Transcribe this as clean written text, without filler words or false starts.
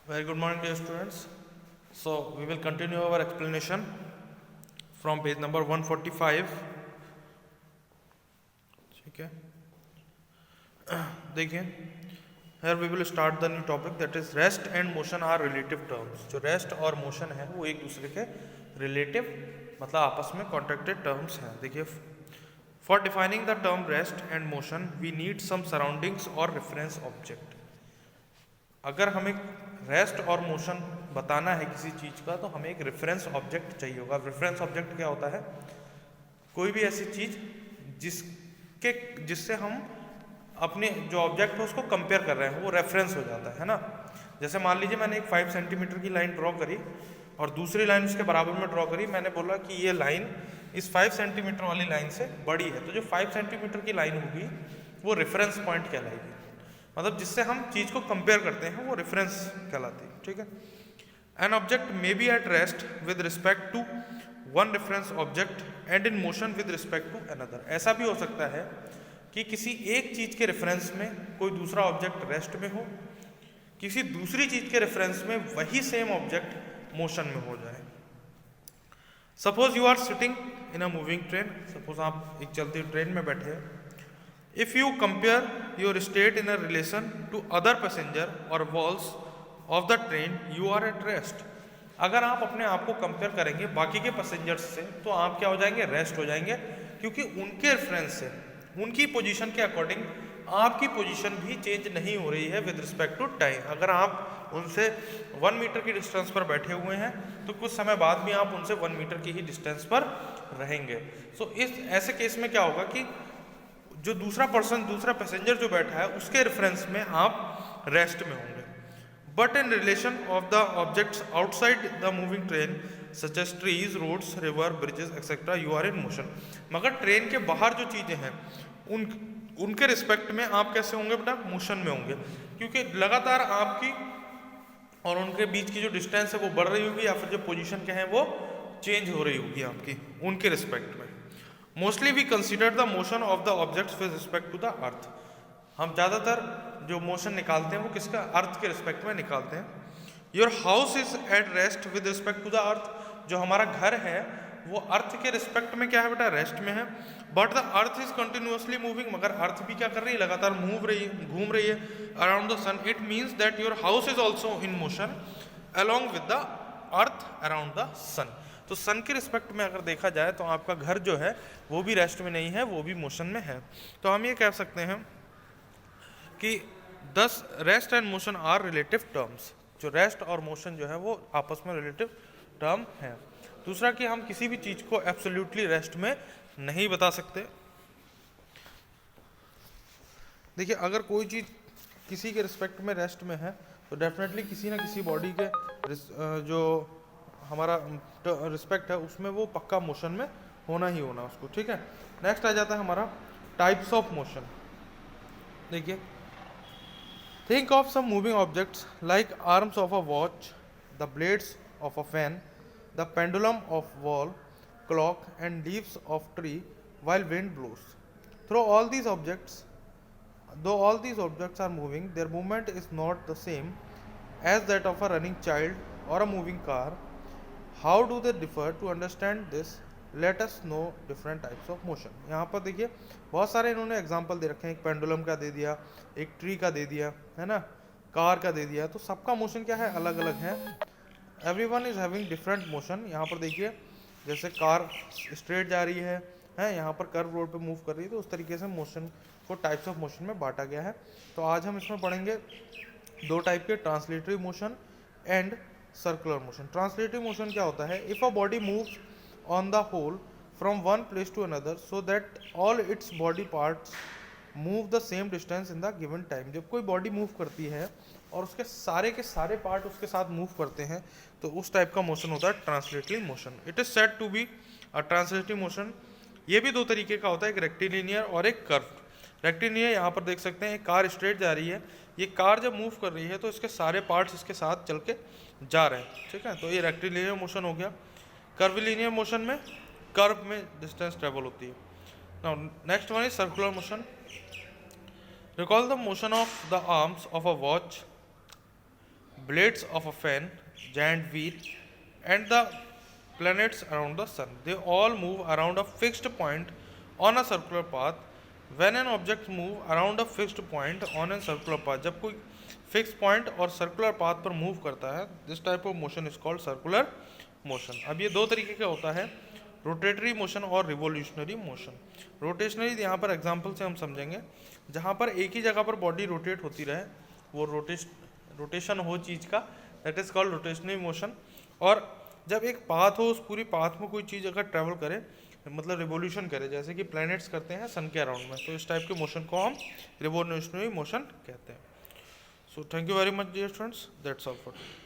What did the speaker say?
Very good morning, dear students. So we will continue our explanation from page number 145. ठीक है, देखिए, here we will start the new topic, that is rest and motion are relative terms. जो rest और motion है वो एक दूसरे के relative मतलब आपस में contracted terms हैं. देखिए, for defining the term rest and motion we need some surroundings or reference object. अगर हमें रेस्ट और मोशन बताना है किसी चीज़ का तो हमें एक रेफरेंस ऑब्जेक्ट चाहिए होगा. रेफरेंस ऑब्जेक्ट क्या होता है? कोई भी ऐसी चीज़ जिससे हम अपने जो ऑब्जेक्ट है उसको कंपेयर कर रहे हैं वो रेफरेंस हो जाता है ना. जैसे मान लीजिए मैंने एक 5 सेंटीमीटर की लाइन ड्रॉ करी और दूसरी लाइन उसके बराबर में ड्रॉ करी. मैंने बोला कि ये लाइन इस 5 सेंटीमीटर वाली लाइन से बड़ी है, तो जो 5 सेंटीमीटर की लाइन होगी वो रेफरेंस पॉइंट कहलाएगी. मतलब जिससे हम चीज को कंपेयर करते हैं वो रेफरेंस कहलाती है. ठीक है. An object may be at rest with respect to one reference object and in motion with respect to another. ऐसा भी हो सकता है कि किसी एक चीज के रेफरेंस में कोई दूसरा ऑब्जेक्ट रेस्ट में हो, किसी दूसरी चीज के रेफरेंस में वही सेम ऑब्जेक्ट मोशन में हो जाए. Suppose you are sitting in a moving train. Suppose आप एक चलती ट्रेन में बैठे हैं. If you compare your state in a relation to other passenger or walls of the train, you are at rest. अगर आप अपने आप को कंपेयर करेंगे बाकी के पैसेंजर्स से तो आप क्या हो जाएंगे? रेस्ट हो जाएंगे, क्योंकि उनके रेफरेंस से उनकी पोजीशन के अकॉर्डिंग आपकी पोजीशन भी चेंज नहीं हो रही है विद रिस्पेक्ट टू टाइम. अगर आप उनसे 1 मीटर की डिस्टेंस पर बैठे हुए हैं तो कुछ समय बाद भी आप उनसे 1 मीटर की ही डिस्टेंस पर रहेंगे. सो इस ऐसे केस में क्या होगा कि जो दूसरा पैसेंजर जो बैठा है उसके रेफरेंस में आप रेस्ट में होंगे. But in relation of the objects outside the moving train such as trees, roads, river, bridges etcetera, you are in motion. मगर ट्रेन के बाहर जो चीज़ें हैं उनके रिस्पेक्ट में आप कैसे होंगे बेटा? मोशन में होंगे, क्योंकि लगातार आपकी और उनके बीच की जो डिस्टेंस है वो बढ़ रही होगी या फिर जो पोजिशन क्या है वो चेंज हो रही होगी आपकी उनके रिस्पेक्ट में. Mostly we consider the motion of the objects with respect to the earth. हम ज़्यादातर जो मोशन निकालते हैं वो किसका? अर्थ के रिस्पेक्ट में निकालते हैं. Your house is at rest with respect to the earth. जो हमारा घर है वो अर्थ के रिस्पेक्ट में क्या है बेटा? रेस्ट में है. But the earth is continuously moving. मगर अर्थ भी क्या कर रही है? लगातार घूम रही है around the sun. It means that your house is also in motion along with the earth around the sun. तो सन के रिस्पेक्ट में अगर देखा जाए तो आपका घर जो है वो भी रेस्ट में नहीं है, वो भी मोशन में है. तो हम ये कह सकते हैं कि thus rest and motion are relative terms. जो रेस्ट और मोशन जो है वो आपस में रिलेटिव टर्म है. दूसरा कि हम किसी भी चीज को एब्सोल्युटली रेस्ट में नहीं बता सकते. देखिए, अगर कोई चीज किसी के रिस्पेक्ट में रेस्ट में है तो डेफिनेटली किसी ना किसी बॉडी के जो हमारा रिस्पेक्ट है उसमें वो पक्का मोशन में होना ही होना उसको. ठीक है. नेक्स्ट आ जाता है हमारा टाइप्स ऑफ मोशन. देखिए, think of some moving objects like arms of a watch, the blades of a fan, the pendulum of wall clock and leaves of tree while wind blows. Through all these objects, though all these objects are moving, their movement is not the same as that of a running child or a moving car. How do they differ? To understand this, let us know different types of motion. यहाँ पर देखिए बहुत सारे इन्होंने example दे रखे हैं. एक pendulum का दे दिया, एक ट्री का दे दिया, है ना, कार का दे दिया. तो सबका मोशन क्या है? अलग अलग है. Everyone is having different motion. यहाँ पर देखिए, जैसे कार स्ट्रेट जा रही है यहाँ पर कर्व रोड पे मूव कर रही है, तो उस तरीके से मोशन को टाइप्स ऑफ मोशन में बांटा गया है. तो आज हम इसमें पढ़ेंगे 2 टाइप के, translatory motion and circular motion. Translatory motion क्या होता है? If a body moves on the whole from one place to another so that all its body parts move the same distance in the given time. जब कोई body move करती है और उसके सारे पार्ट उसके साथ मूव करते हैं तो उस टाइप का मोशन होता है translatory motion. It is said to be a translatory motion. ये भी 2 तरीके का होता है, एक रेक्टिलिनियर और एक कर्व. रेक्टिलिनियर यहाँ पर देख सकते हैं, कार स्ट्रेट जा रही है. ये कार जब मूव कर रही है तो इसके सारे पार्ट्स इसके साथ चल के जा रहे हैं. ठीक है. तो ये रेक्टिलिनियर मोशन हो गया. कर्विलिनियर मोशन में कर्व में डिस्टेंस ट्रेवल होती है. Now next one is circular motion. Recall the motion of the arms of a watch blades of a fan, giant wheel, and the planets around the sun. They all move around a fixed point on a circular path. When an object move around a fixed point on a circular path, जब कोई fix point और circular path पर move करता है, this type of motion is called circular motion. अब ये दो तरीके का होता है, रोटेटरी मोशन और रिवोल्यूशनरी मोशन. रोटेशनरी यहाँ पर एग्जांपल से हम समझेंगे, जहाँ पर एक ही जगह पर बॉडी रोटेट होती रहे, वो रोटेशन हो चीज़ का, दैट इज कॉल्ड रोटेशनरी मोशन. और जब एक पाथ हो, उस पूरी पाथ में कोई चीज़ अगर ट्रेवल करे, मतलब रिवोल्यूशन करे, जैसे कि प्लैनेट्स करते हैं सन के अराउंड में, तो इस टाइप के मोशन को हम रिवोल्यूशनरी मोशन कहते हैं. So thank you very much dear students, that's all for today.